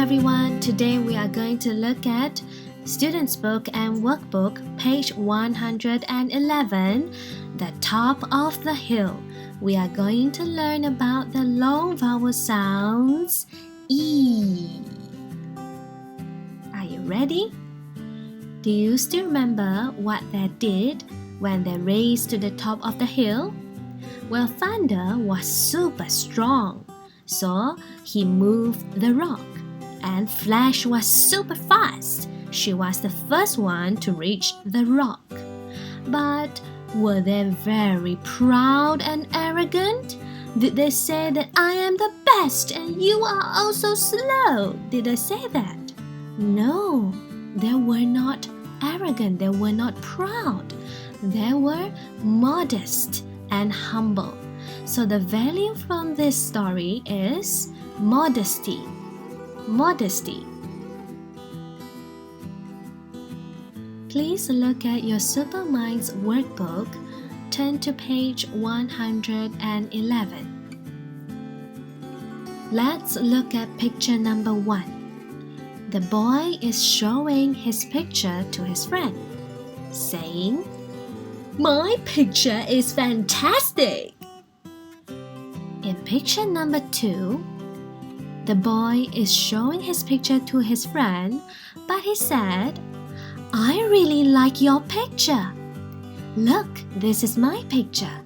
everyone. Today we are going to look at Student's Book and Workbook, page 111, The Top of the Hill. We are going to learn about the long vowel sounds E. Are you ready? Do you still remember what they did when they raced to the top of the hill? Well, Thunder was super strong, so he moved the rock. And Flash was super fast. She was the first one to reach the rock. But were they very proud and arrogant? Did they say that I am the best and you are also slow? Did they say that? No, they were not arrogant. They were not proud. They were modest and humble. So the value from this story is modesty. Modesty. Please look at your Superminds workbook. Turn to page 111. Let's look at picture number 1. The boy is showing his picture to his friend, saying, "My picture is fantastic." In picture number 2, the boy is showing his picture to his friend, but he said, "I really like your picture. Look, this is my picture."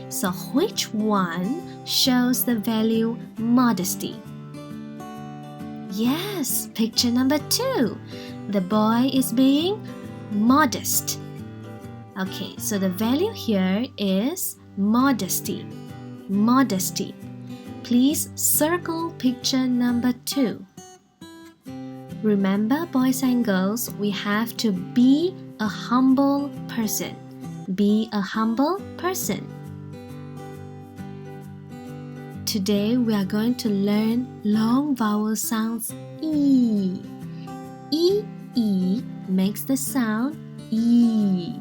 So which one shows the value modesty? Yes, picture number 2. The boy is being modest. Okay, so the value here is modesty. Modesty. Please circle picture number 2. Remember, boys and girls, we have to be a humble person. Be a humble person. Today we are going to learn long vowel sounds E. E, E makes the sound E.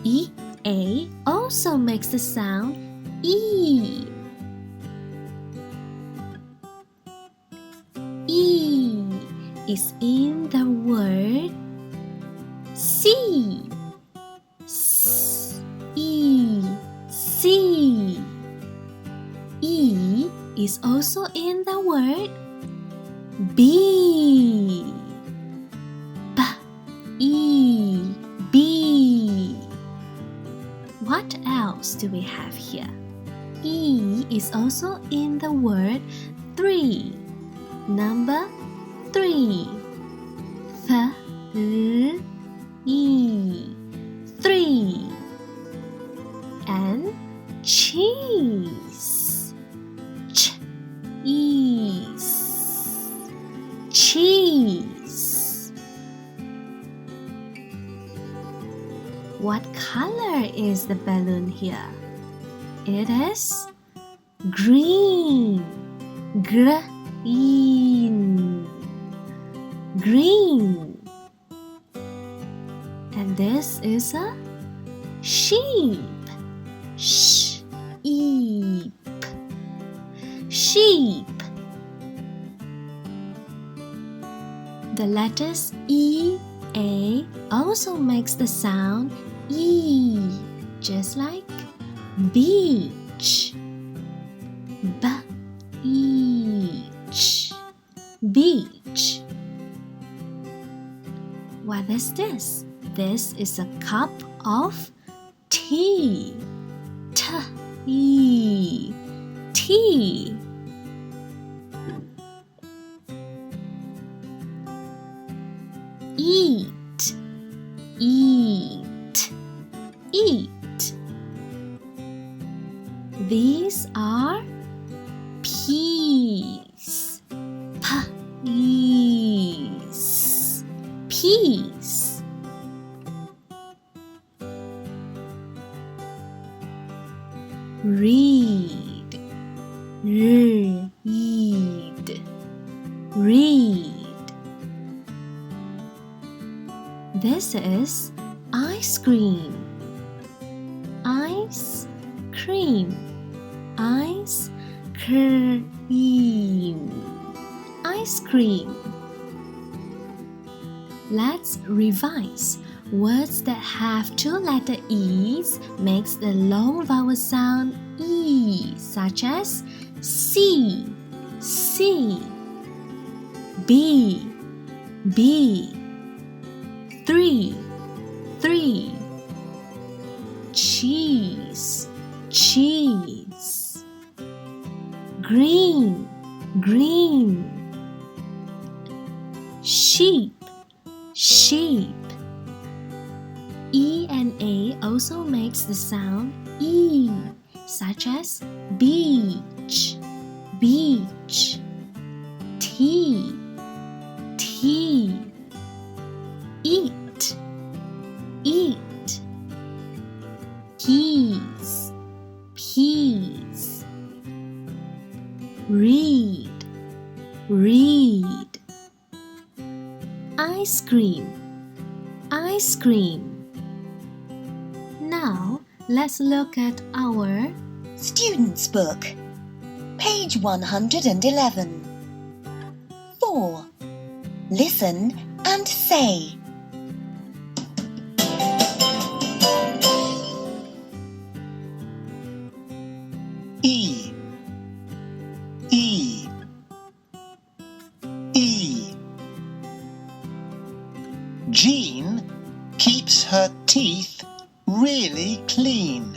E, A also makes the sound E. E is in the word see. S, E, see. E is also in the word be. B, E, be. What else do we have here? E is also in the word 3. Number 3. Th, l, e. 3. And cheese. Ch, ease. Cheese. What color is the balloon here? It is green. Green. Green. And this is a sheep. Sheep. Sheep. The letters E, A also makes the sound E, just like beach. Beach. Beach. What is this? This is a cup of tea. Tea. Tea. Eat. Eat. Eat. These are peas. Peas. Peas. Read. Read. Read. This is ice cream. Ice cream. Ice cream. ice cream. Let's revise. Words that have two-letter E's makes the long vowel sound E, such as C, C, B, B, 3, 3, cheese, cheese, green, green, sheep, sheep. E and A also makes the sound E, such as beach, beach, tea, tea, eat, eat, peas, peas, read, read, ice cream, ice cream. Now, let's look at our Student's Book, page 111. 4. Listen and say. E, E, E. Jean keeps her teeth really clean.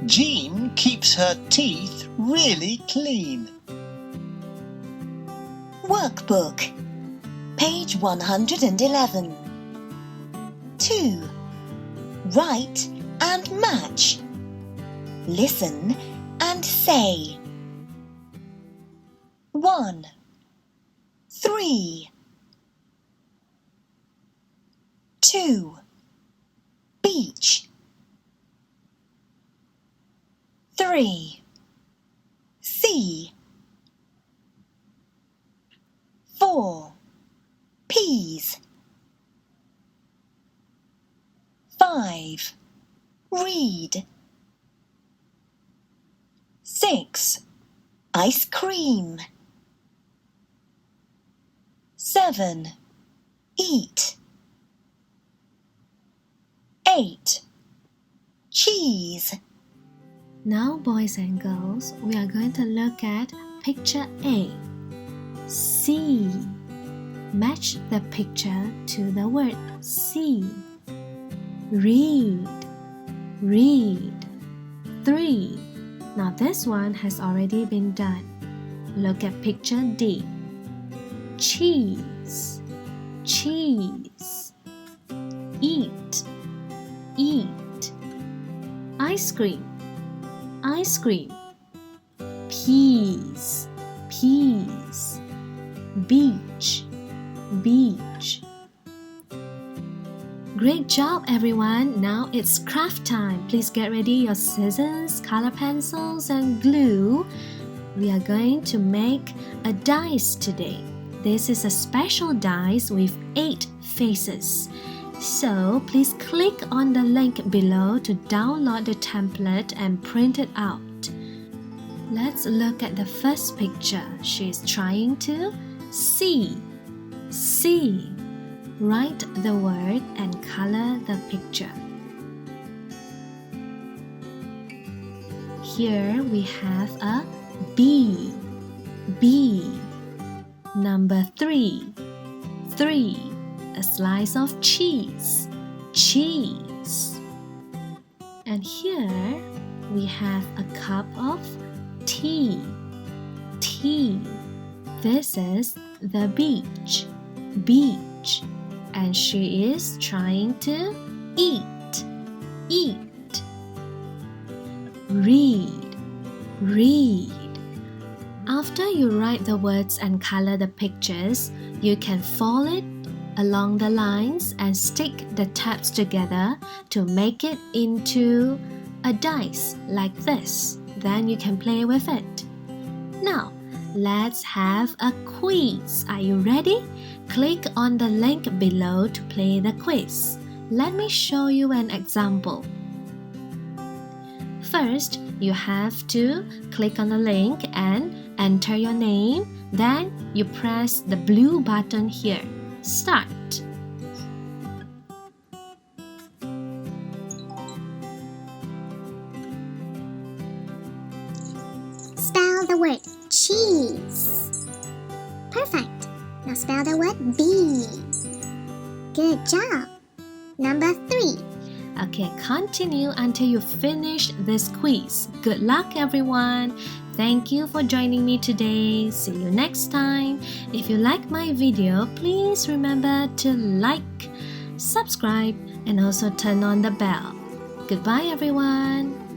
Jean keeps her teeth really clean. Workbook, page 111. 2. Write and match. Listen and say. 1, 3. 2. Beach. 3. Sea. 4. Peas. 5. Read. 6. Ice cream. 7. Eat. 8. Cheese. Now, boys and girls, we are going to look at picture A. See. Match the picture to the word see. Read. Read. 3. Now this one has already been done. Look at picture D. Cheese. Cheese. Eat. Eat. Ice cream. Ice cream. Peas. Peas. Beach. Beach. Great job, everyone! Now it's craft time. Please get ready your scissors, color pencils, and glue. We are going to make a dice today. This is a special dice with 8 faces. So please click on the link below to download the template and print it out. Let's look at the first picture. She's trying to see. See. Write the word and color the picture. Here we have a B. B. Number 3. 3. A slice of cheese. Cheese. And here we have a cup of tea. Tea. This is the beach. Beach. And she is trying to eat. Eat. Read. Read. After you write the words and color the pictures, you can fold it along the lines and stick the tabs together to make it into a dice like this. Then you can play with it. Now, let's have a quiz. Are you ready? Click on the link below to play the quiz. Let me show you an example. First, you have to click on the link and enter your name. Then you press the blue button here. Start. Spell the word cheese. Perfect. Now spell the word bee. Good job. Number 3. Okay, continue until you finish this quiz. Good luck, everyone. Thank you for joining me today. See you next time. If you like my video, please remember to like, subscribe, and also turn on the bell. Goodbye, everyone.